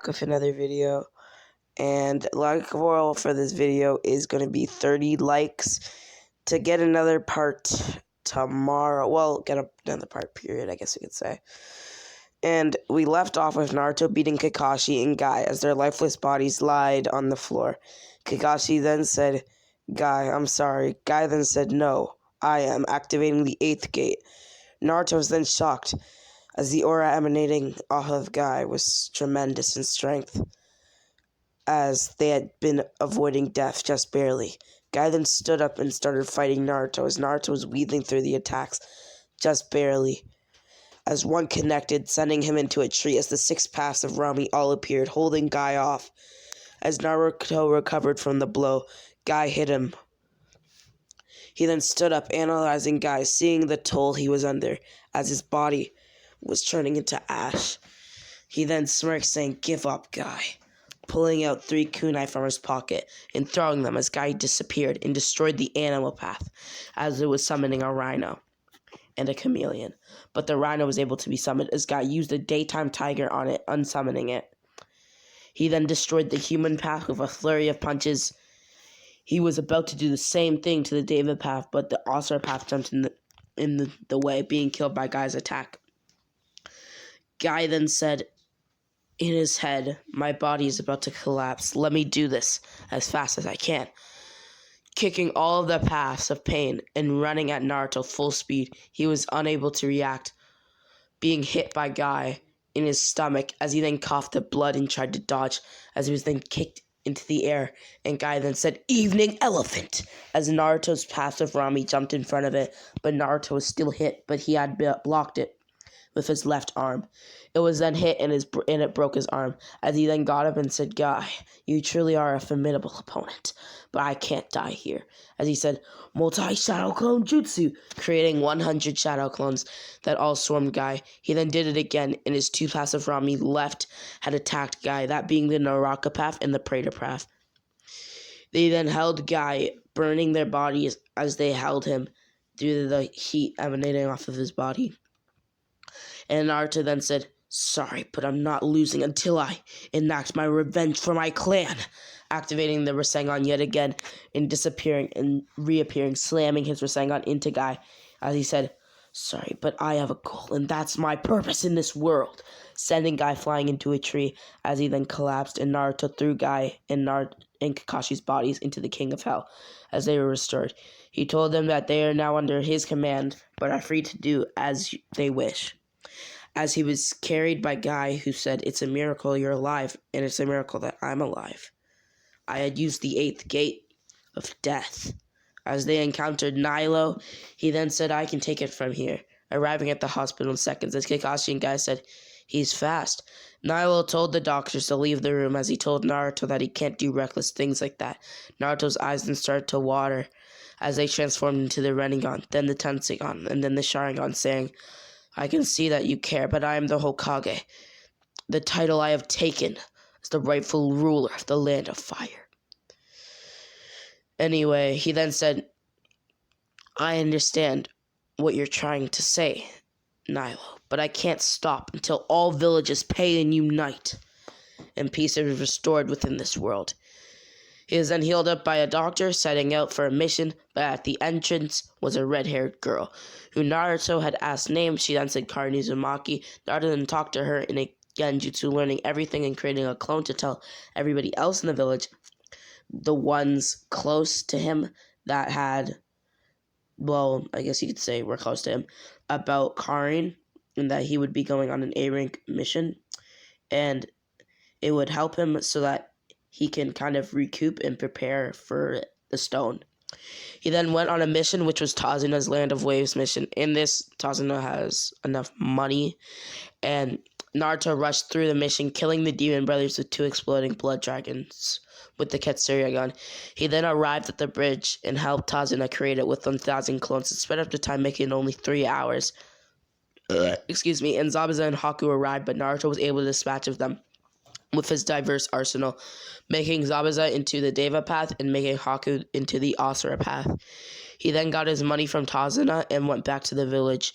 back with another video, and like moral for this video is going to be 30 likes to get another part tomorrow. Well, get another part, period, I guess we could say. And we left off with Naruto beating Kakashi and Guy as their lifeless bodies lied on the floor. Kakashi then said, "Guy, I'm sorry." Guy then said, "No, I am," activating the 8th gate. Naruto was then shocked, as the aura emanating off of Guy was tremendous in strength, as they had been avoiding death just barely. Guy then stood up and started fighting Naruto, as Naruto was wheeling through the attacks just barely, as one connected, sending him into a tree as the 6 paths of Rami all appeared, holding Guy off. As Naruto recovered from the blow, Guy hit him. He then stood up, analyzing Guy, seeing the toll he was under, as his body was turning into ash. He then smirked, saying, "Give up, Guy," pulling out 3 kunai from his pocket and throwing them as Guy disappeared and destroyed the animal path, as it was summoning a rhino and a chameleon. But the rhino was able to be summoned as Guy used a daytime tiger on it, unsummoning it. He then destroyed the human path with a flurry of punches. He was about to do the same thing to the Deva path, but the Asura path jumped in the way, being killed by Guy's attack. Guy then said in his head, "My body is about to collapse. Let me do this as fast as I can." Kicking all of the paths of pain and running at Naruto full speed, he was unable to react, being hit by Guy in his stomach as he then coughed up blood and tried to dodge, as he was then kicked into the air, and Guy then said, "Evening Elephant," as Naruto's passive Rami jumped in front of it, but Naruto was still hit, but he had blocked it with his left arm. It was then hit and it broke his arm, as he then got up and said, "Guy, you truly are a formidable opponent, but I can't die here," as he said, "Multi-shadow clone jutsu," creating 100 shadow clones that all swarmed Guy. He then did it again, and his 2 passive Rami left had attacked Guy, that being the Naraka path and the Praetor path. They then held Guy, burning their bodies as they held him through the heat emanating off of his body. And Naruto then said, "Sorry, but I'm not losing until I enact my revenge for my clan," activating the Rasengan yet again and disappearing and reappearing, slamming his Rasengan into Guy, as he said, "Sorry, but I have a goal, and that's my purpose in this world," sending Guy flying into a tree, as he then collapsed, and Naruto threw Guy and Kakashi's bodies into the King of Hell, as they were restored. He told them that they are now under his command, but are free to do as they wish. As he was carried by Guy, who said, "It's a miracle you're alive, and it's a miracle that I'm alive. I had used the 8th gate of death." As they encountered Nilo, he then said, "I can take it from here," arriving at the hospital in seconds, as Kakashi and Guy said, "He's fast." Nilo told the doctors to leave the room, as he told Naruto that he can't do reckless things like that. Naruto's eyes then started to water as they transformed into the Rinnegan, then the Tenseigan, and then the Sharingan, saying, "I can see that you care, but I am the Hokage. The title I have taken as the rightful ruler of the land of fire." Anyway, he then said, "I understand what you're trying to say, Nilo, but I can't stop until all villages pay and unite, and peace is restored within this world." He was then healed up by a doctor, setting out for a mission, but at the entrance was a red-haired girl, who Naruto had asked name. She then said Karen Uzumaki. Naruto then talked to her in a genjutsu, learning everything and creating a clone to tell everybody else in the village, the ones close to him that had, well, I guess you could say were close to him, about Karin, and that he would be going on an A-rank mission, and it would help him so that he can kind of recoup and prepare for the stone. He then went on a mission, which was Tazuna's Land of Waves mission. In this, Tazuna has enough money, and Naruto rushed through the mission, killing the demon brothers with 2 exploding blood dragons with the Ketsuya gun. He then arrived at the bridge and helped Tazuna create it with 1,000 clones to sped up the time, making it only 3 hours. Excuse me, and Zabuza and Haku arrived, but Naruto was able to dispatch of them with his diverse arsenal, making Zabuza into the Deva path and making Haku into the Asura path. He then got his money from Tazuna and went back to the village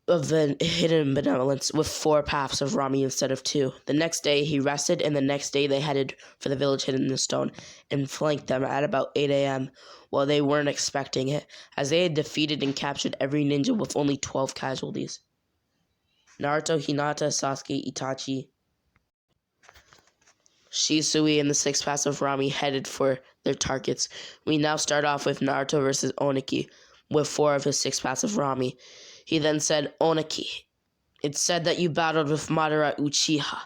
of the hidden benevolence with 4 paths of Rami instead of 2. The next day he rested, and the next day they headed for the village hidden in the stone and flanked them at about 8 a.m. while they weren't expecting it, as they had defeated and captured every ninja with only 12 casualties. Naruto, Hinata, Sasuke, Itachi, Shisui, and the 6 paths of Rami headed for their targets. We now start off with Naruto versus Oniki with 4 of his 6 paths of Rami. He then said, Oniki, it's said that you battled with Madara Uchiha.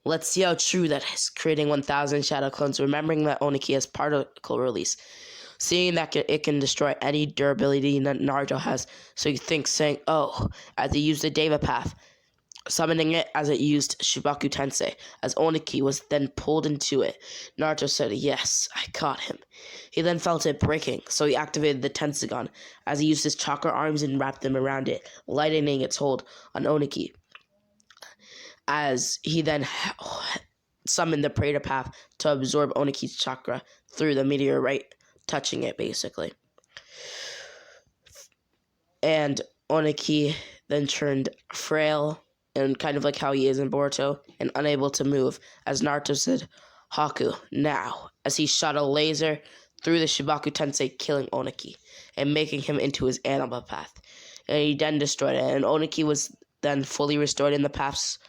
Let's see how true that is. Creating 1,000 shadow clones, remembering that Oniki has particle release. Seeing that it can destroy any durability that Naruto has, so he thinks saying, oh, as he used the Deva path, summoning it as it used Shibaku Tensei, as Oniki was then pulled into it. Naruto said, yes, I caught him. He then felt it breaking, so he activated the Tensagon, as he used his chakra arms and wrapped them around it, lightening its hold on Oniki. As he then summoned the Preta Path to absorb Oniki's chakra through the meteorite, touching it, basically. And Oniki then turned frail, and kind of like how he is in Boruto, and unable to move, as Naruto said, Haku, now, as he shot a laser through the Shibaku Tensei, killing Oniki, and making him into his animal path. And he then destroyed it, and Oniki was then fully restored in the paths,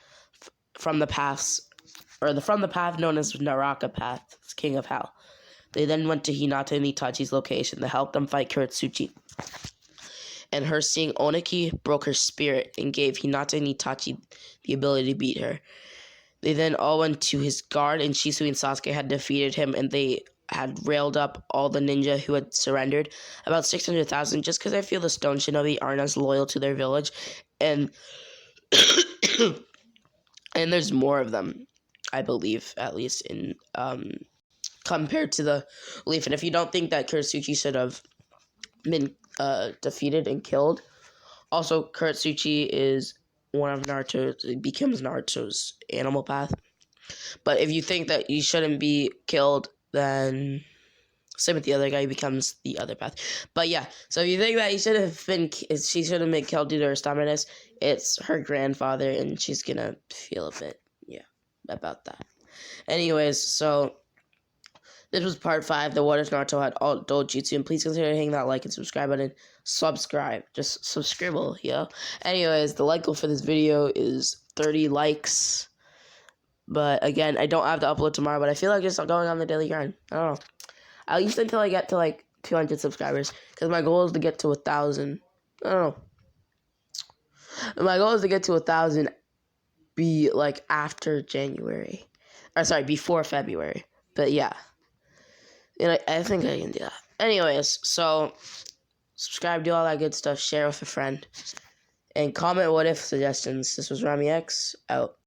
from the path known as Naraka Path, King of Hell. They then went to Hinata and Itachi's location to help them fight Kuretsuchi. And her seeing Oniki broke her spirit and gave Hinata and Itachi the ability to beat her. They then all went to his guard, and Shisui and Sasuke had defeated him, and they had railed up all the ninja who had surrendered, about 600,000, just because I feel the Stone Shinobi aren't as loyal to their village, and and there's more of them, I believe, at least in compared to the Leaf. And if you don't think that Kuretsuchi should have been defeated and killed, also Kuretsuchi is one of Naruto's, it becomes Naruto's animal path. But if you think that he shouldn't be killed, then same with the other guy, he becomes the other path. But yeah, so if you think that she should have been killed due to her stubbornness, it's her grandfather, and she's gonna feel a bit, about that. Anyways, so this was part 5, the What If Naruto Had All Dojutsu, and please consider hitting that like and subscribe button. Subscribe. Just subscribble, Anyways, the like goal for this video is 30 likes. But again, I don't have to upload tomorrow, but I feel like just going on the daily grind. I don't know. At least until I get to like 200 subscribers, because my goal is to get to 1,000. I don't know. My goal is to get to 1,000 after January. Before February. But yeah. And I think I can do that. Anyways, so subscribe, do all that good stuff, share with a friend, and comment what if suggestions. This was Rami X, out.